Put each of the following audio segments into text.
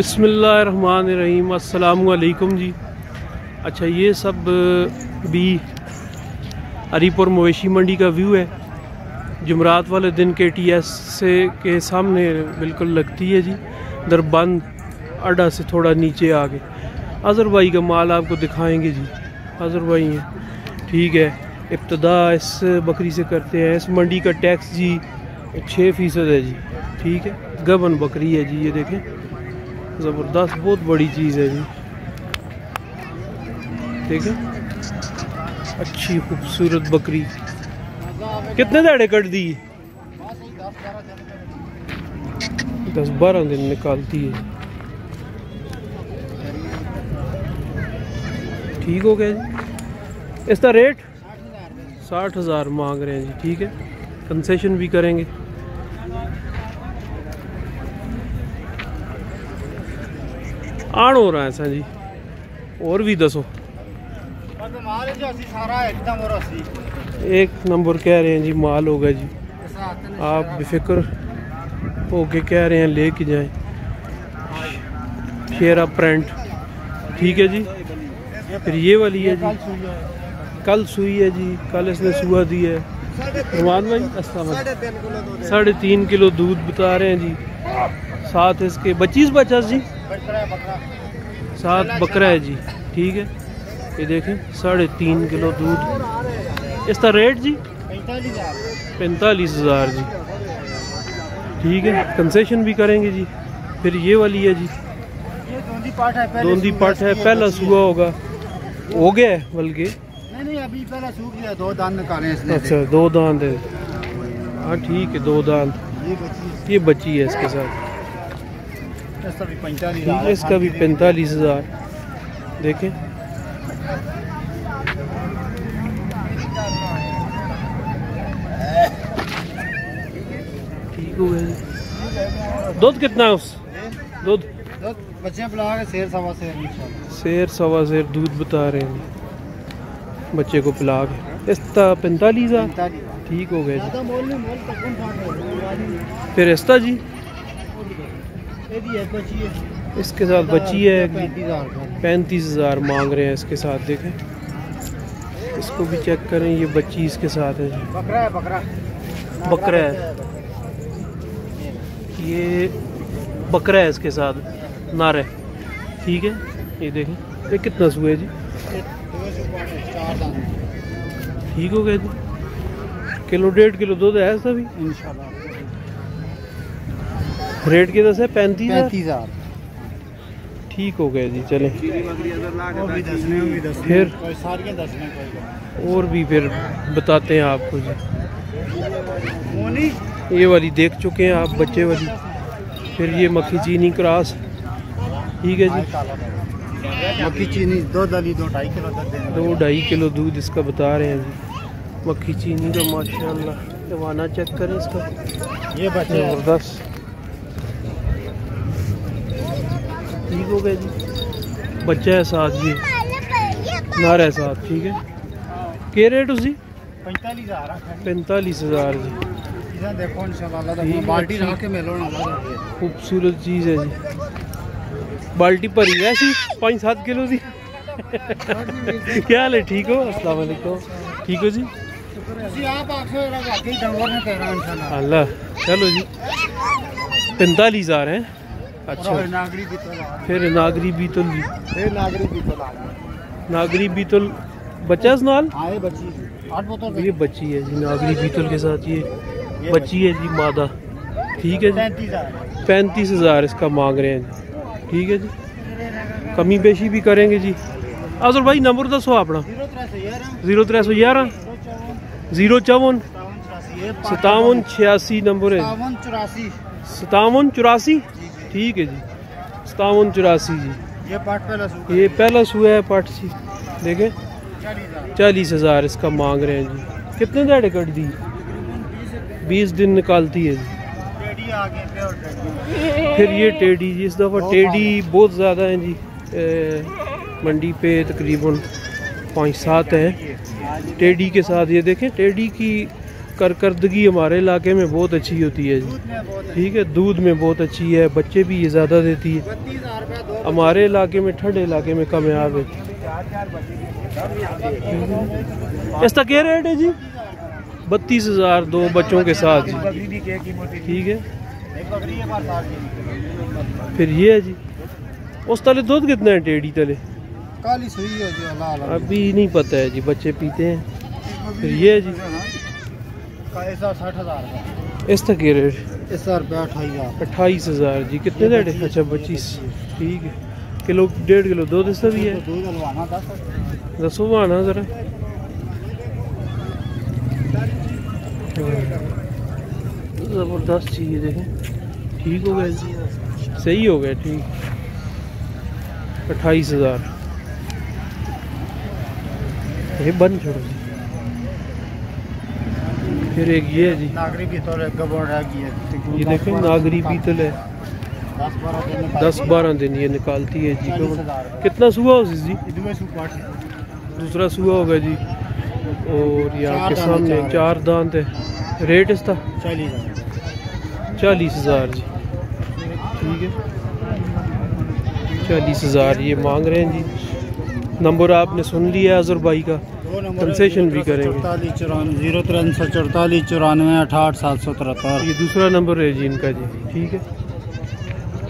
बिस्मिल्लाहिर्रहमानिर्रहीम, अस्सलामुअलैकुम जी। अच्छा, ये सब भी हरीपुर मवेशी मंडी का व्यू है। जुमरात वाले दिन KTS से के सामने बिल्कुल लगती है जी, दरबंद अड्डा से थोड़ा नीचे आगे। अजहर भाई का माल आपको दिखाएंगे जी। अजहर भाई हैं, ठीक है। इब्तदा इस बकरी से करते हैं। इस मंडी का टैक्स जी 6% है जी, ठीक है। गबन बकरी है जी, ये देखें, ज़बरदस्त, बहुत बड़ी चीज़ है जी, देखें, अच्छी खूबसूरत बकरी। कितने दाड़े कट दी? 10-12 दिन निकालती है। ठीक हो गया जी। इसका रेट 60,000 मांग रहे हैं जी, ठीक है। कंसेशन भी करेंगे। आन हो रहा है ऐसा जी, और भी दसो। एक नंबर कह रहे हैं जी, माल होगा जी। आप बेफिक्र होके कह रहे हैं लेके जाएं। शेरा प्रिंट, ठीक है जी। फिर ये वाली है जी, कल सुई है जी, कल इसने सुआ दी है। रुमान भाई 3.5 किलो दूध बता रहे हैं जी। साथ इसके 25 जी, 7 बकरा है जी, ठीक है। ये देखें, 3.5 किलो दूध। इसका रेट जी 45,000 जी, ठीक है। कंसेशन भी करेंगे जी। फिर ये वाली है जी, दोंदी पाठ है, पहला सुआ होगा, हो गया है बल्कि नहीं, अभी पहला सूख गया। 2 दांत निकाले इसने। अच्छा, 2 दांत है, हाँ ठीक है, 2 दांत। ये बच्ची है इसके साथ। इसका भी 45,000। देखें, ठीक हो गया। दूध कितना है उस? दूध बच्चे पिला के शेर सवा शेर दूध बता रहे हैं बच्चे को पिला के। इसका 45,000, ठीक हो गया जी। फिर इसका जी, इसके साथ बच्ची है, 35,000 मांग रहे हैं इसके साथ। देखें, इसको भी चेक करें, ये बच्ची इसके साथ है जी। बकरा है, ये बकरा है इसके साथ, नार है, ठीक है। ये देखें, ये कितना सुए जी? ठीक हो गया जी। 1.5 किलो दूध है ऐसा भी इंशाल्लाह। रेट कितना है? 35,000, ठीक हो गया जी। चलें, फिर और भी फिर बताते हैं आपको जी। ये वाली देख चुके हैं आप, बच्चे वाली। फिर ये मक्खी चीनी क्रॉस, ठीक है जी। मक्खी चीनी 2-2.5 किलो दूध इसका बता रहे हैं जी। मक्खी चीनी का माशाल्लाह, जवाना चेक करें इसका, ये बच्चे ज़बरदस्त, ठीक हो गया जी। बच्चा है साथ जी, नार है साथ, ठीक है। क्या रेट उसकी? 45,000 जी। देखो इंशाल्लाह बाल्टी रख के मेलो ना, खूबसूरत चीज़ है जी। बाल्टी भरी है ऐसी 5-7 किलो की। क्या हाल है? ठीक हो? अस्सलाम वालेकुम, ठीक हो जी? अल्लाह, चलो जी। 45,000 है। अच्छा, फिर नागरी बीतल जी, नागरी बीतल बच्चा नाल, ये बच्ची है जी। नागरी बीतल के साथ ये बच्ची है जी, मादा, ठीक है जी। 35,000 इसका मांग रहे हैं जी, ठीक है जी। कमी बेशी भी करेंगे जी। अजहर भाई नंबर दसो अपना। 0311 054 5786 नंबर है। 5784, ठीक है जी। 5784 जी। ये पहला सुआ है पाठ जी। देखें, 40,000 इसका मांग रहे हैं जी। कितने दाड़े कट दी? 20 दिन निकालती है जी। फिर ये टेडी जी, इस दफ़ा टेडी बहुत ज़्यादा है जी। मंडी पे तकरीबन 5-7 हैं टेडी के साथ। ये देखें, टेडी की करकर्दगी हमारे इलाके में बहुत अच्छी होती है जी, ठीक है। दूध में बहुत अच्छी है, बच्चे भी ये ज़्यादा देती है। हमारे इलाके में, ठंडे इलाके में कामयाब है। इसका क्या रेट है जी? 32,000 दो बच्चों के साथ जी, ठीक है। फिर ये है जी, उस तले दूध कितना है टेढ़ी तले? काली सुई है जी, अभी नहीं पता है जी, बच्चे पीते हैं। फिर ये है जी, 60,000 इसका क्या रेट? इस रुपया 28,000 जी। कितने रेट? अच्छा 25, ठीक है। किलो 1.5 किलो दूध इसका भी है। दूध हलवाना 10 आना ज़रा। ज़बरदस्त चीज़ देखें, ठीक हो गया जी, सही हो गया, ठीक। 28,000 ये बंद छोड़ो जी। फिर एक ये है जी, नागरी पीतल है, गबड़ है ये देखें नागरी पीतल है, 10-12 दिन ये निकालती है जी। कितना सुआ हो जी? दूसरा सुआ होगा जी। और ये आपके सामने 4 दांत है। रेट इसका 40,000 जी, ठीक है। 40,000 ये मांग रहे हैं जी। नंबर आपने सुन लिया अजहर भाई का, कंसेशन भी करेंगे। 0344 94 68 773 ये दूसरा नंबर है जी इनका जी, ठीक है।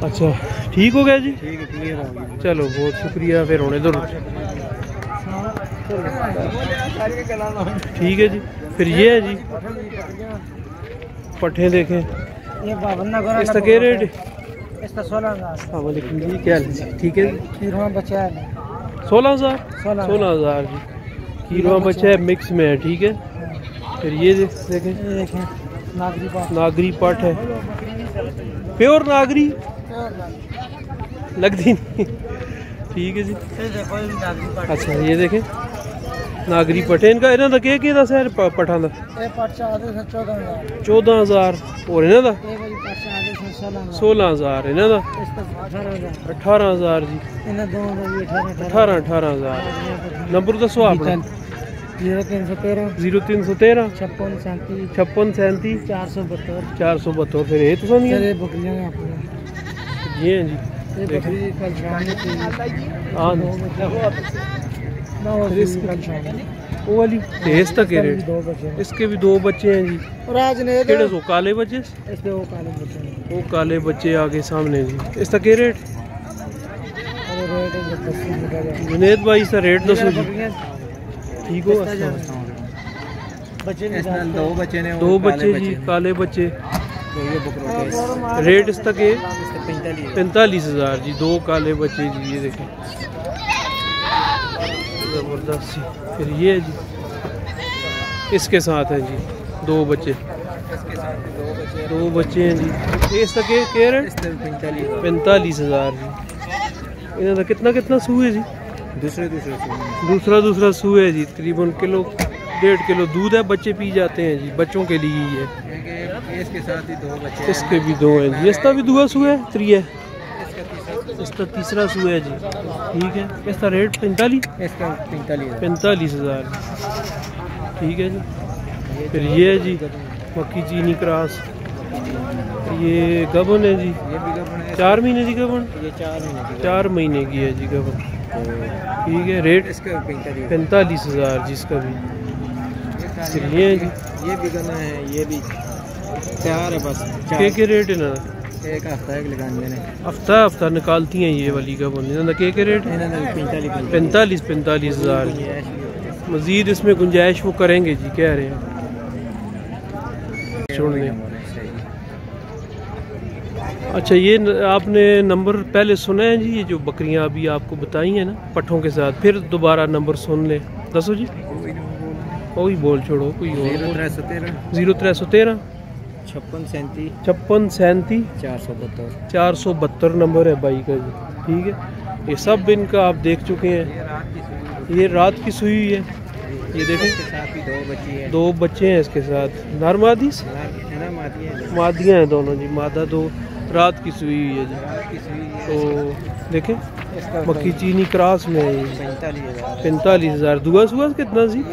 अच्छा ठीक हो गया जी, ठीक है, क्लियर हो गया। चलो बहुत शुक्रिया। फिर होने दो, ठीक है जी। फिर ये है जी पट्ठे देखें, इसका क्या रेट? इसका 16,000। वालेकुम जी, क्या हाल है? ठीक है। कीरवा बच्चा है 16,000 जी। कीरवा बच्चा है, मिक्स में है, ठीक है। फिर ये देखें, नागरी पाठ है, प्योर नागरी लगती नहीं, ठीक है जी। अच्छा ये देखें नागरी पट्ठे, इनका इन्हों का क्या दस है पट्ठा का? 14,000 और इन्हों का 16,000, इन्हों का 18,000 जी। 18,000। नंबर दसो अपना। 0313 0313 56 37 56 37 472। फिर ये तो नहीं है, बकरियां अपनी ये हैं जी, बकरी कल शाम हाँ वो वाली तेज तक है रेट। इसके भी 2 बच्चे हैं जी। केड़े सो काले बच्चे, वो काले बच्चे आगे सामने जी। इसका क्या रेट? जुनेद भाई इसका रेट दसो जी, ठीक हो? 2 बच्चे जी, काले बच्चे। रेट इसका के 45,000 जी। 2 काले बच्चे जी, ये देखें ज़बरदस्त सी। फिर ये है जी, इसके साथ है जी 2 बच्चे, 2 बच्चे हैं जी। इसका क्या रेट? 45,000 जी। इन्हों का कितना सूए जी? दूसरा सूए है जी। तकरीबन किलो 1.5 किलो दूध है, बच्चे पी जाते हैं जी, बच्चों के लिए ही है। इसके साथ ही 2 बच्चे, इसके भी 2 हैं जी। इसका भी 2 सूए है, 3 है। इसका तीसरा सूआ है जी, ठीक है। इसका रेट 45,000, ठीक है जी। फिर ये है जी मक्की चीनी क्रॉस, ये गबन है जी, 4 महीने की गबन, 4 महीने की है जी गबन, ठीक है। रेट इसका 45,000 जी, इसका भी। फिर ये है जी, ये भी गना है, ये भी तैयार है बस। क्या रेट है ना? एक हफ्ता एक लगाने ने, हफ्ता निकालती हैं ये वाली का बन। क्या रेट? 45,000। मज़ीद इसमें गुंजाइश वो करेंगे जी, कह रहे हैं छोड़ने। अच्छा ये आपने नंबर पहले सुना है जी, ये जो बकरियां अभी आपको बताई हैं ना पट्ठों के साथ, फिर दोबारा नंबर सुन लें, दसो जी। कोई बोल छोड़ो, कोई और। 0313 56 37 472 नंबर है बाई का जी, ठीक है। ये सब इनका आप देख चुके हैं। ये रात की सुई हुई है, ये देखें। 2 बच्चे हैं इसके साथ। नर मादियाँ हैं दोनों जी, मादा 2, रात की सुई हुई है जी। तो देखें मक्की चीनी क्रॉस में है 45,000। दूसरा सुआ कितना जी?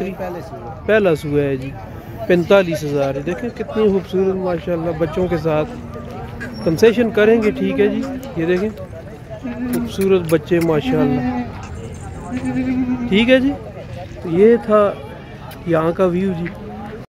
पहला सुआ है जी। 45,000। देखें कितनी खूबसूरत माशाल्लाह, बच्चों के साथ कंसेशन करेंगे, ठीक है जी। ये देखें खूबसूरत बच्चे माशाल्लाह, ठीक है जी। तो ये था यहाँ का व्यू जी।